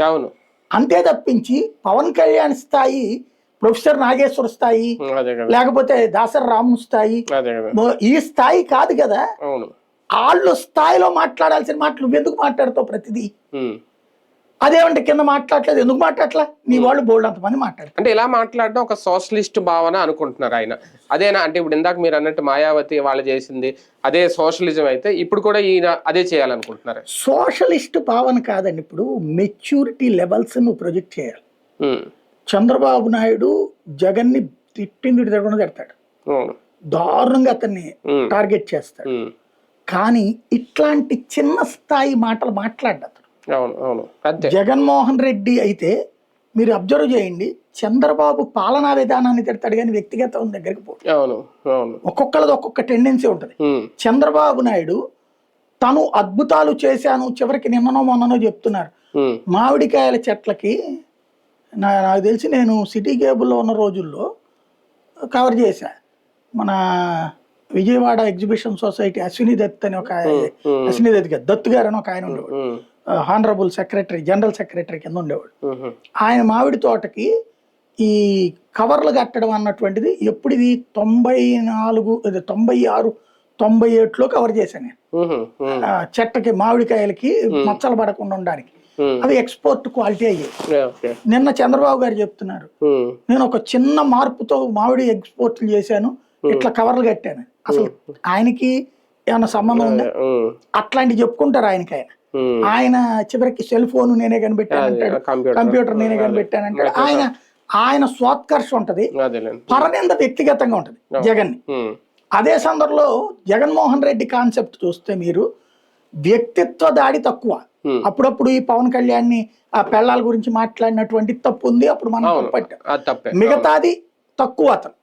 అవును. అంతే తప్పించి పవన్ కళ్యాణ్ స్థాయి ప్రొఫెసర్ నాగేశ్వర స్థాయి అదే కదా. లేకపోతే దాసరి రాము స్థాయి అదే కదా. ఈ స్థాయి కాదు కదా. అవును. వాళ్ళు స్థాయిలో మాట్లాడాల్సిన మాటలు నువ్వెందుకు మాట్లాడతావు ప్రతిదీ? ఉమ్. అదేమంటే కింద మాట్లాడలేదు, ఎందుకు మాట్లాడట్లా? నీ వాళ్ళు బోల్డ్ అంతమంది మాట్లాడతారు. అంటే ఇలా మాట్లాడడం ఒక సోషలిస్ట్ భావన అనుకుంటున్నారు ఆయన. అదేనా అంటే ఇప్పుడు ఇందాక మీరు అన్నట్టు మాయావతి వాళ్ళు చేసింది అదే సోషలిజం అయితే ఇప్పుడు కూడా ఈయన అదే చేయాలనుకుంటున్నారు. సోషలిస్ట్ భావన కాదండి, ఇప్పుడు మెచ్యూరిటీ లెవెల్స్ నువ్వు ప్రొజెక్ట్ చేయాలి. ఉమ్. చంద్రబాబు నాయుడు జగన్ ని తిట్టింది తిరగకుండా తిడతాడు, అవును. దారుణంగా అతన్ని టార్గెట్ చేస్తాడు. కానీ ఇట్లాంటి చిన్న స్థాయి మాటలు మాట్లాడ్డాడు. అవును. అవును. అంతే. జగన్మోహన్ రెడ్డి అయితే మీరు అబ్జర్వ్ చేయండి, చంద్రబాబు పాలనా విధానాన్ని తిడతాడు కానీ వ్యక్తిగతం దగ్గరికి పో. అవును. అవును. ఒక్కొక్కళ్ళది ఒక్కొక్క టెండెన్సీ ఉంటుంది. చంద్రబాబు నాయుడు తను అద్భుతాలు చేశాను, చివరికి నిన్ననో మొన్ననో చెప్తున్నారు మామిడికాయల చెట్లకి. నాకు తెలిసి నేను సిటీ కేబుల్లో ఉన్న రోజుల్లో కవర్ చేశా. మన విజయవాడ ఎగ్జిబిషన్ సొసైటీ అశ్విని దత్ అని ఒక అశ్విని దత్ గారు, దత్తు గారు అని ఒక ఆయన ఉండేవాడు, హానరబుల్ సెక్రటరీ, జనరల్ సెక్రటరీ కింద ఉండేవాడు. ఆయన మామిడి తోటకి ఈ కవర్లు కట్టడం అన్నటువంటిది ఎప్పుడు ఇది 94, 96, 97లో కవర్ చేశాను నేను. చెట్టకి మామిడికాయలకి మచ్చలు పడకుండా ఉండడానికి అవి ఎక్స్పోర్ట్ క్వాలిటీ అయ్యాయి. నిన్న చంద్రబాబు గారు చెప్తున్నారు, నేను ఒక చిన్న మార్పుతో మామిడి ఎక్స్పోర్ట్లు చేశాను, ఇట్లా కవర్లు కట్టాను. అసలు ఆయనకి ఏమన్నా సంబంధం ఉందా? అట్లాంటివి చెప్పుకుంటారు ఆయనకి. ఆయన చివరికి సెల్ ఫోన్ నేనే కనిపెట్టానంటాడు, కంప్యూటర్ నేనే కనిపెట్టానంటాడు. ఆయన స్వాత్కర్ష ఉంటది, పరనింద వ్యక్తిగతంగా ఉంటది జగన్ ని. అదే సందర్భంలో జగన్మోహన్ రెడ్డి కాన్సెప్ట్ చూస్తే మీరు వ్యక్తిత్వ దాడి తక్కువ. అప్పుడప్పుడు ఈ పవన్ కళ్యాణ్ ని ఆ పెళ్ళాల గురించి మాట్లాడినటువంటి తప్పు ఉంది, అప్పుడు మనం తప్పట్టాం. మిగతాది తక్కువ అతను